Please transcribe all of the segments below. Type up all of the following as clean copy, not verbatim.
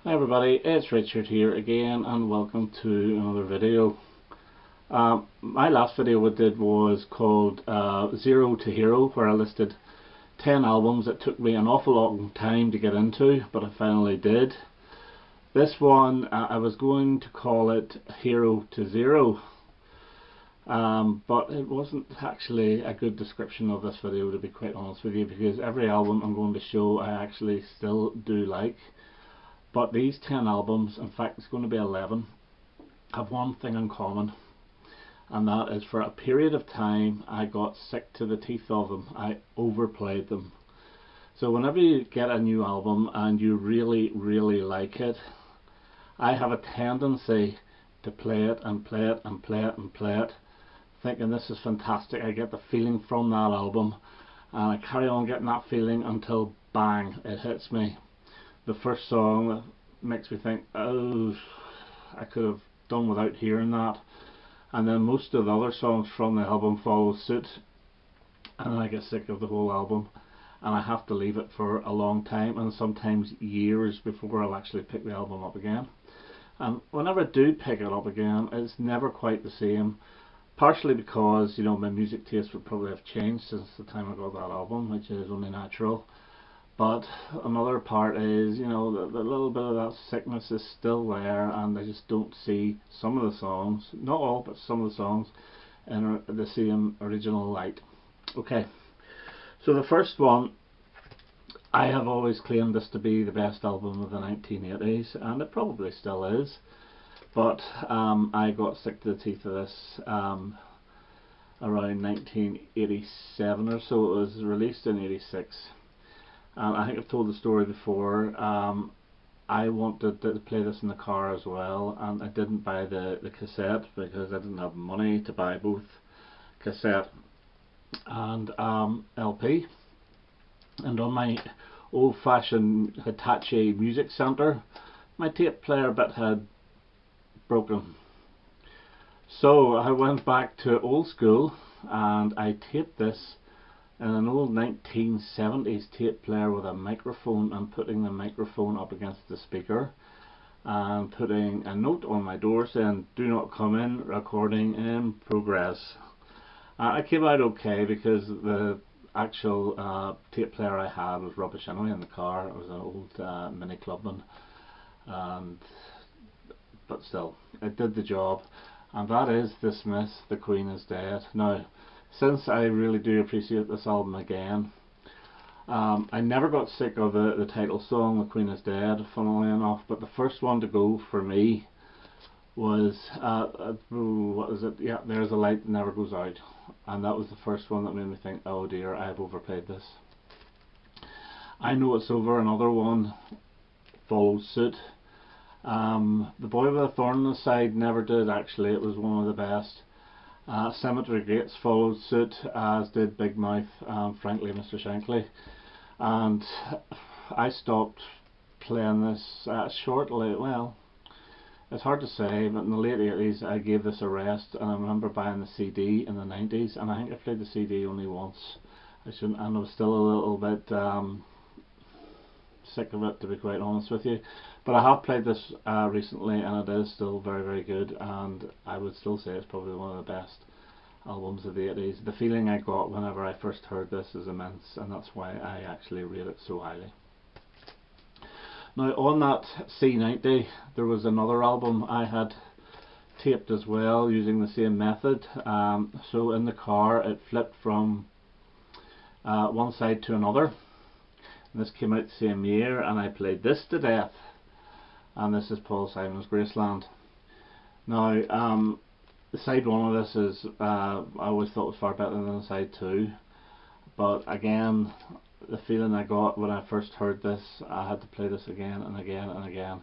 Hi everybody, it's Richard here again and welcome to another video. My last video we did was called Zero to Hero, where I listed 10 albums that took me an awful long time to get into, but I finally did. This one I was going to call it Hero to Zero, but it wasn't actually a good description of this video, to be quite honest with you, because every album I'm going to show I actually still do like. But these 10 albums, in fact it's going to be 11, have one thing in common, and that is for a period of time I got sick to the teeth of them. I overplayed them. So whenever you get a new album and you really like it, I have a tendency to play it and play it and play it and play it, thinking this is fantastic. I get the feeling from that album and I carry on getting that feeling until bang, it hits me. The first song makes me think, oh, I could have done without hearing that, and then most of the other songs from the album follow suit, and then I get sick of the whole album and I have to leave it for a long time, and sometimes years, before I'll actually pick the album up again. And whenever I do pick it up again, it's never quite the same, partially because, you know, my music taste would probably have changed since the time I got that album, which is only natural. But another part is, you know, the little bit of that sickness is still there, and I just don't see some of the songs, not all, but some of the songs, in the same original light. Okay, so the first one, I have always claimed this to be the best album of the 1980s, and it probably still is, but I got sick to the teeth of this around 1987 or so. It was released in 86. I think I've told the story before. I wanted to play this in the car as well, and I didn't buy the cassette because I didn't have money to buy both cassette and LP. And on my old-fashioned Hitachi Music Center, my tape player bit had broken. So I went back to old school and I taped this in an old 1970s tape player with a microphone, and putting the microphone up against the speaker and putting a note on my door saying "Do not come in, recording in progress." I came out okay because the actual tape player I had was rubbish anyway in the car. It was an old Mini Clubman, but still it did the job, and that is The Smiths' The Queen Is Dead. Now, since I really do appreciate this album again, I never got sick of the title song, The Queen Is Dead, funnily enough, but the first one to go for me was, what is it? Yeah, There's a Light That Never Goes Out, and that was the first one that made me think, oh dear, I've overplayed this. I Know It's Over, another one, followed suit. The Boy with a Thorn in the Side never did actually, it was one of the best. Cemetery Gates followed suit, as did Big Mouth, frankly Mr. Shankly, and I stopped playing this shortly. Well, it's hard to say, but in the late 80s I gave this a rest, and I remember buying the CD in the 90s, and I think I played the CD only once. And I was still a little bit sick of it, to be quite honest with you, but I have played this recently and it is still very good, and I would still say it's probably one of the best albums of the 80s. The feeling I got whenever I first heard this is immense, and that's why I actually rate it so highly. Now, on that C90 there was another album I had taped as well using the same method. So in the car it flipped from one side to another. This came out the same year, and I played this to death, and this is Paul Simon's Graceland. Now, side one of this is, I always thought was far better than side two, but again, the feeling I got when I first heard this, I had to play this again and again and again.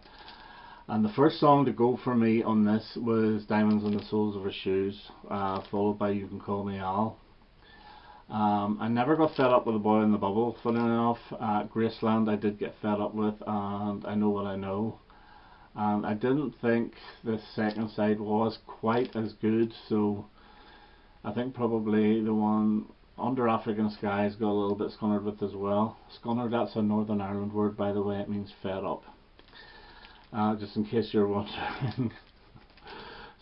And the first song to go for me on this was Diamonds in the Soles of Her Shoes, followed by You Can Call Me Al. I never got fed up with The Boy in the Bubble, funny enough. Graceland I did get fed up with, and I Know What I Know. And I didn't think the second side was quite as good, so I think probably the one Under African Skies got a little bit scunnered with as well. Scunnered, that's a Northern Ireland word by the way, it means fed up. just in case you're wondering.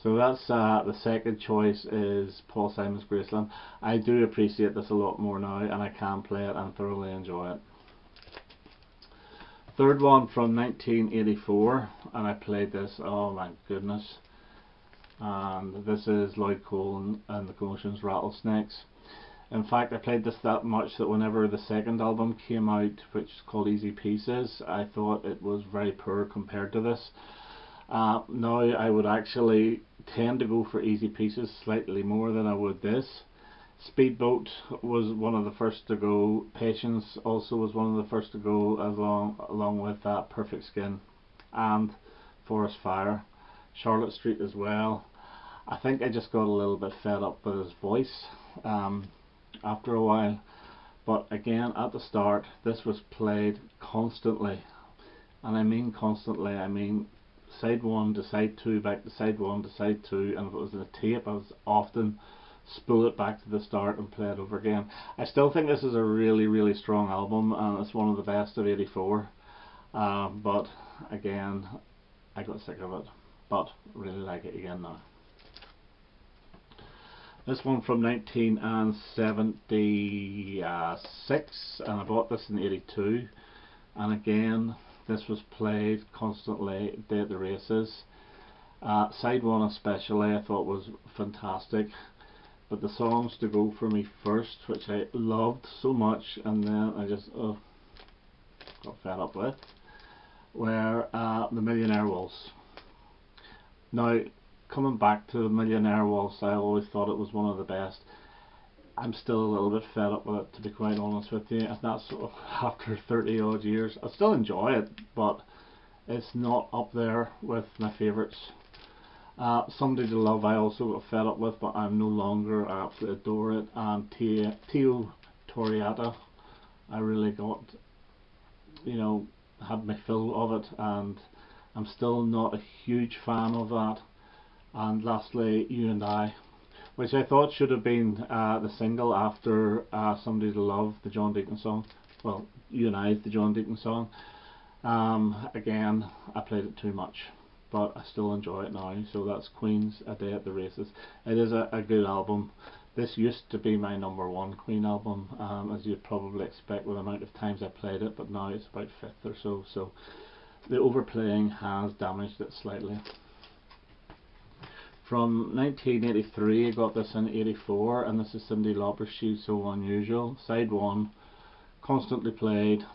So that's the second choice is Paul Simon's Graceland. I do appreciate this a lot more now, and I can play it and thoroughly enjoy it. Third one from 1984, and I played this, oh my goodness. And this is Lloyd Cole and the Commotion's Rattlesnakes. In fact, I played this that much that whenever the second album came out, which is called Easy Pieces, I thought it was very poor compared to this. Now I would actually tend to go for Easy Pieces slightly more than I would this. Speedboat was one of the first to go. Patience also was one of the first to go, along with Perfect Skin and Forest Fire. Charlotte Street as well. I think I just got a little bit fed up with his voice after a while. But again, at the start, this was played constantly, and I mean constantly. I mean side 1 to side 2, back to side 1 to side 2, and if it was in a tape, I was often spool it back to the start and play it over again. I still think this is a really, really strong album, and it's one of the best of '84. But again, I got sick of it, but really like it again now. This one from 1976, and I bought this in '82, and again this was played constantly, day at the races. Side 1 especially I thought was fantastic, but the songs to go for me first, which I loved so much and then I just got fed up with, were the Millionaire Waltz. Now, coming back to the Millionaire Waltz, I always thought it was one of the best. I'm still a little bit fed up with it, to be quite honest with you, and that's after 30 odd years. I still enjoy it, but it's not up there with my favourites. Somebody to Love I also got fed up with, but I'm no longer. I absolutely adore it. And Teo Toriata, I really got, had my fill of it, and I'm still not a huge fan of that. And lastly, You and I, which I thought should have been the single after Somebody to Love, the John Deacon song. Well, You and I is the John Deacon song. Again, I played it too much, but I still enjoy it now. So that's Queen's A Day at the Races. It is a good album. This used to be my #1 Queen album, as you'd probably expect with the amount of times I played it, but now it's about 5th or so. So the overplaying has damaged it slightly. From 1983, I got this in '84, and this is Cyndi Lauper, She's So Unusual. Side 1, constantly played.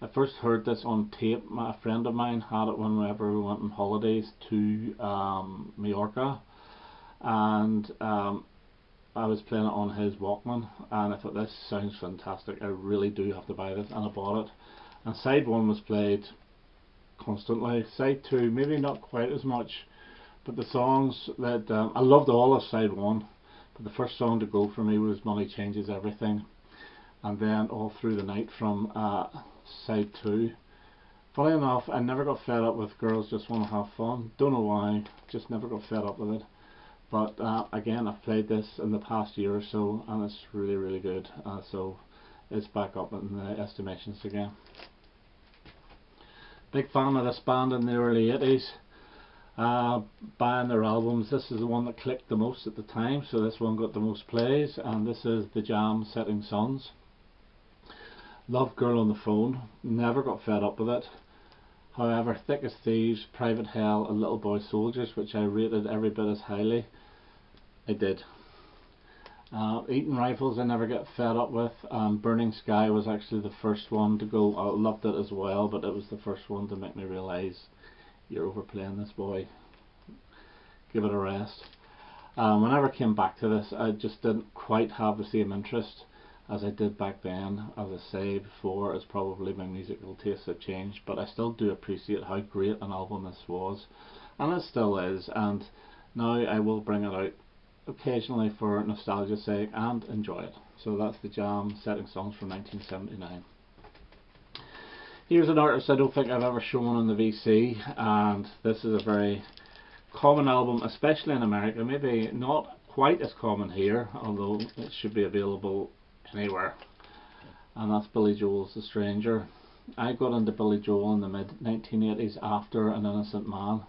I first heard this on tape. A friend of mine had it whenever we went on holidays to Mallorca, and I was playing it on his Walkman, and I thought, this sounds fantastic, I really do have to buy this, and I bought it. And side 1 was played constantly. Side 2 maybe not quite as much, but the songs that I loved all of side 1, but the first song to go for me was Money Changes Everything, and then All Through the Night from side 2. Funny enough, I never got fed up with Girls Just Want to Have Fun. Don't know why, just never got fed up with it. But again, I've played this in the past year or so, and it's really, really good. So it's back up in the estimations again. Big fan of this band in the early 80s. Buying their albums, this is the one that clicked the most at the time, so this one got the most plays, and this is The Jam, Setting Suns. Love Girl on the Phone, never got fed up with it. However, Thick as Thieves, Private Hell and Little Boy Soldiers, which I rated every bit as highly, I did. Eating Rifles I never get fed up with. Burning Sky was actually the first one to go. I loved it as well, but it was the first one to make me realise, you're overplaying this, boy, give it a rest. Whenever I came back to this, I just didn't quite have the same interest as I did back then. As I say before, it's probably my musical tastes have changed, but I still do appreciate how great an album this was, and it still is, and now I will bring it out occasionally for nostalgia's sake and enjoy it. So that's The Jam, Setting Suns from 1979. Here's an artist I don't think I've ever shown on the VC, and this is a very common album, especially in America, maybe not quite as common here, although it should be available anywhere, and that's Billy Joel's The Stranger. I got into Billy Joel in the mid 1980s after An Innocent Man,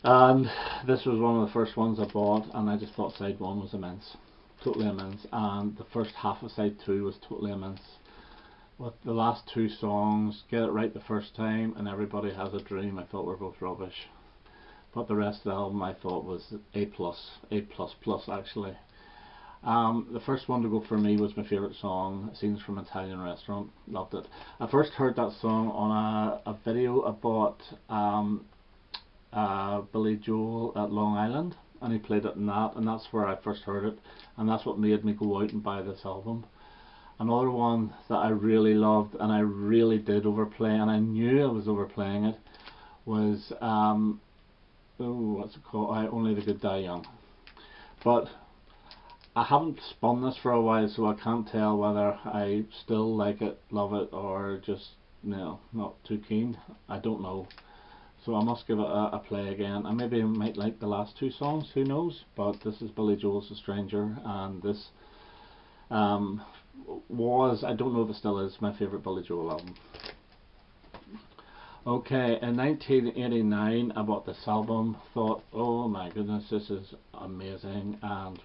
and this was one of the first ones I bought, and I just thought side 1 was immense, totally immense, and the first half of side 2 was totally immense. With the last 2 songs, Get It Right the First Time and Everybody Has a Dream, I thought were both rubbish, but the rest of the album I thought was A+, A++ actually. The first one to go for me was my favourite song, Scenes from an Italian Restaurant. Loved it. I first heard that song on a video I bought Billy Joel at Long Island, and he played it in that, and that's where I first heard it, and that's what made me go out and buy this album. Another one that I really loved, and I really did overplay, and I knew I was overplaying it, was what's it called? Only the Good Die Young. But I haven't spun this for a while, so I can't tell whether I still like it, love it, or just, no, not too keen. I don't know. So I must give it a play again. I maybe might like the last 2 songs, who knows? But this is Billy Joel's A Stranger, and this was, I don't know if it still is, my favourite Billy Joel album. Okay, in 1989 I bought this album, thought, oh my goodness, this is amazing, and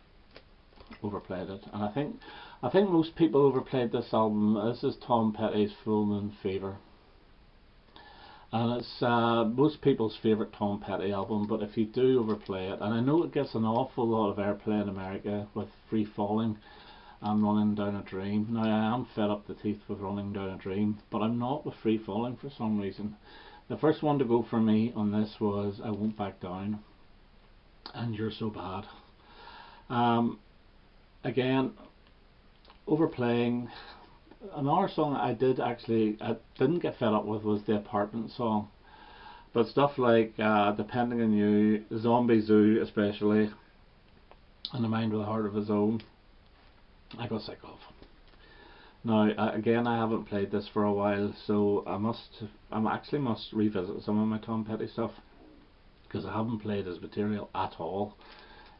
overplayed it. And I think most people overplayed this album. This is Tom Petty's Full Moon Fever, and it's most people's favourite Tom Petty album, but if you do overplay it, and I know it gets an awful lot of airplay in America with Free Falling and Running Down a Dream. Now I am fed up the teeth with Running Down a Dream, but I'm not with Free Falling for some reason. The first one to go for me on this was I Won't Back Down and You're So Bad. Again, overplaying. Another song I didn't get fed up with was the Apartment song, but stuff like Depending on You, Zombie Zoo especially, and A Mind with a Heart of His Own, I got sick of. Now again, I haven't played this for a while, so I actually must revisit some of my Tom Petty stuff, because I haven't played his material at all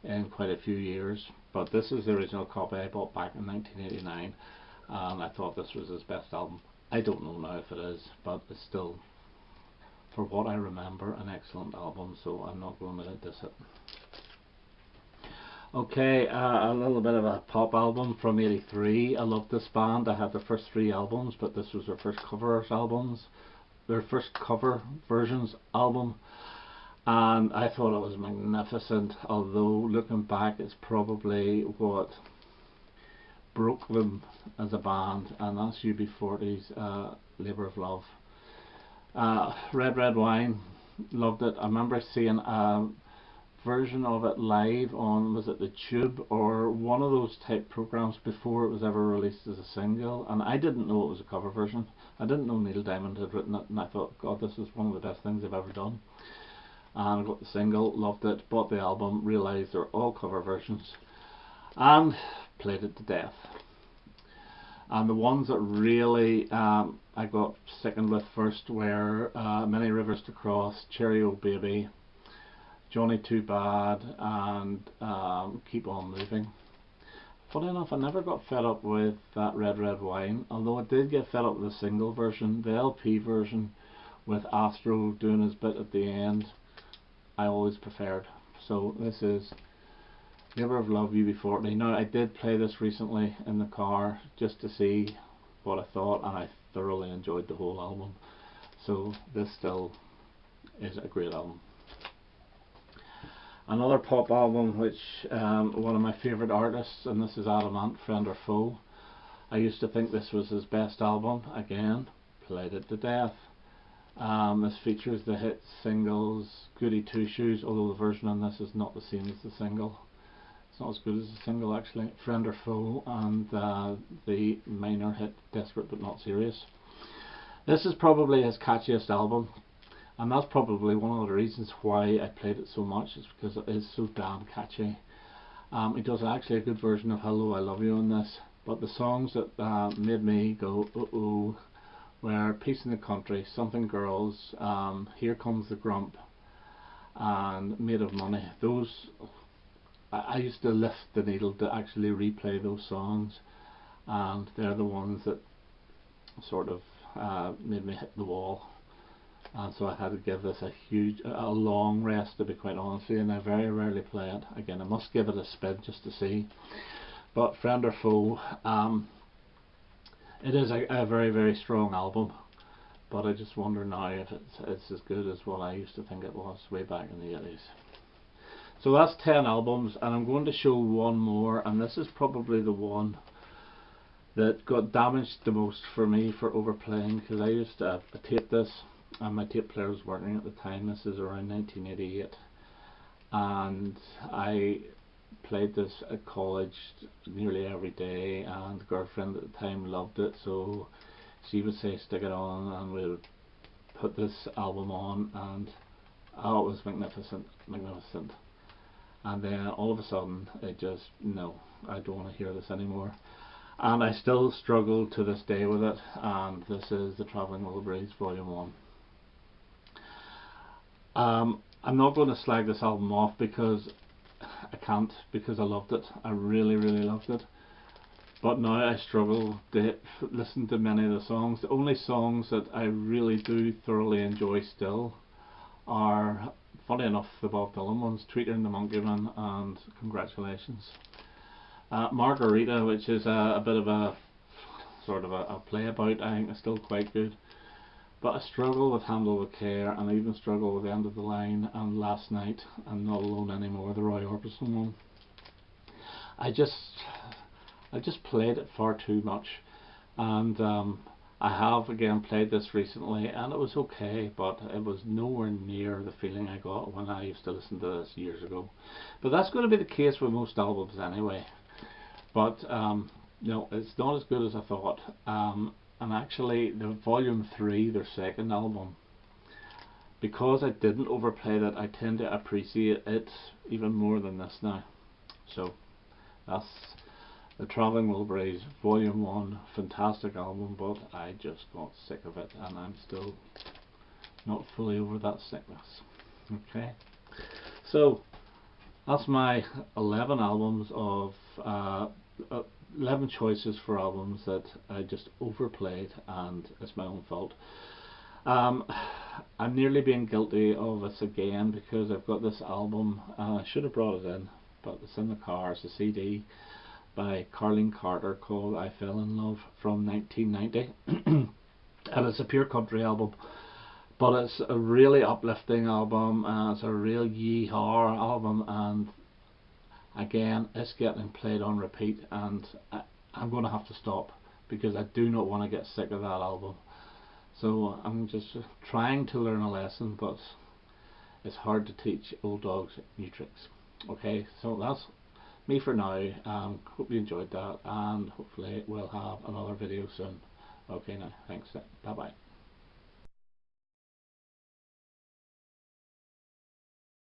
in quite a few years. But this is the original copy I bought back in 1989, and I thought this was his best album. I don't know now if it is, but it's still, for what I remember, an excellent album, so I'm not going to diss it. Okay, a little bit of a pop album from '83. I love this band. I had their first 3 albums, but this was their first cover versions album, and I thought it was magnificent, although looking back it's probably what broke them as a band, and that's UB40's Labour of Love. Red Red Wine, loved it. I remember seeing a version of it live on, was it the Tube or one of those type programs before it was ever released as a single, and I didn't know it was a cover version. I didn't know Neil Diamond had written it, and I thought, God, this is one of the best things they've ever done. And I got the single, loved it, bought the album, realised they're all cover versions, and played it to death. And the ones that really I got sickened with first were Many Rivers to Cross, Cherry O Baby, Johnny Too Bad, and Keep On Moving. Funny enough, I never got fed up with that Red Red Wine, although I did get fed up with the single version. The LP version with Astro doing his bit at the end, I always preferred. So this is Labour of Love, UB40. Now I did play this recently in the car just to see what I thought, and I thoroughly enjoyed the whole album. So this still is a great album. Another pop album, which one of my favourite artists, and this is Adam Ant, Friend or Foe. I used to think this was his best album. Again, played it to death. This features the hit singles Goody Two Shoes, although the version on this is not the same as the single. It's not as good as the single actually. Friend or Foe, and the minor hit Desperate But Not Serious. This is probably his catchiest album, and that's probably one of the reasons why I played it so much, is because it is so damn catchy. He does actually a good version of Hello I Love You on this, but the songs that made me go uh-oh were Peace in the Country, Something Girls, Here Comes the Grump, and Made of Money. Those, I used to lift the needle to actually replay those songs, and they're the ones that sort of made me hit the wall, and so I had to give this a long rest, to be quite honest with you, and I very rarely play it. Again, I must give it a spin just to see. But friend or foe, it is a very, very strong album, but I just wonder now if it's as good as what I used to think it was way back in the 80s. So that's 10 albums, and I'm going to show one more, and this is probably the one that got damaged the most for me for overplaying, because I used to tape this, and my tape player was working at the time. This is around 1988, and I played this at college nearly every day, and the girlfriend at the time loved it, so she would say stick it on, and we would put this album on, and oh, it was magnificent, magnificent. And then all of a sudden it just, no, I don't want to hear this anymore. And I still struggle to this day with it, and this is the Traveling Wilburys Volume 1. I'm not going to slag this album off because I can't, because I loved it. I really, really loved it. But now I struggle to listen to many of the songs. The only songs that I really do thoroughly enjoy still are, funny enough, the Bob Dylan ones, Tweeter and the Monkey Man and Congratulations. Margarita, which is a bit of a sort of a play about, I think is still quite good. But I struggle with Handle with Care, and I even struggle with End of the Line and Last Night and Not Alone Anymore, the Roy Orbison one. I just played it far too much, and I have again played this recently, and it was okay, but it was nowhere near the feeling I got when I used to listen to this years ago. But that's going to be the case with most albums anyway. But no, it's not as good as I thought. And actually, the Volume 3, their second album, because I didn't overplay that, I tend to appreciate it even more than this now. So that's the Traveling Wilburys Volume 1, fantastic album, but I just got sick of it, and I'm still not fully over that sickness. Okay, so that's my 11 albums of 11 choices for albums that I just overplayed, and it's my own fault. I'm nearly being guilty of this again, because I've got this album, I should have brought it in, but it's in the car. It's a CD by Carleen Carter called I Fell in Love from 1990 and it's a pure country album, but it's a really uplifting album, and it's a real yee-haw album, and again it's getting played on repeat, and I'm going to have to stop because I do not want to get sick of that album. So I'm just trying to learn a lesson, but it's hard to teach old dogs new tricks. Okay, so that's me for now. Hope you enjoyed that, and hopefully we'll have another video soon. Okay, now thanks, bye bye.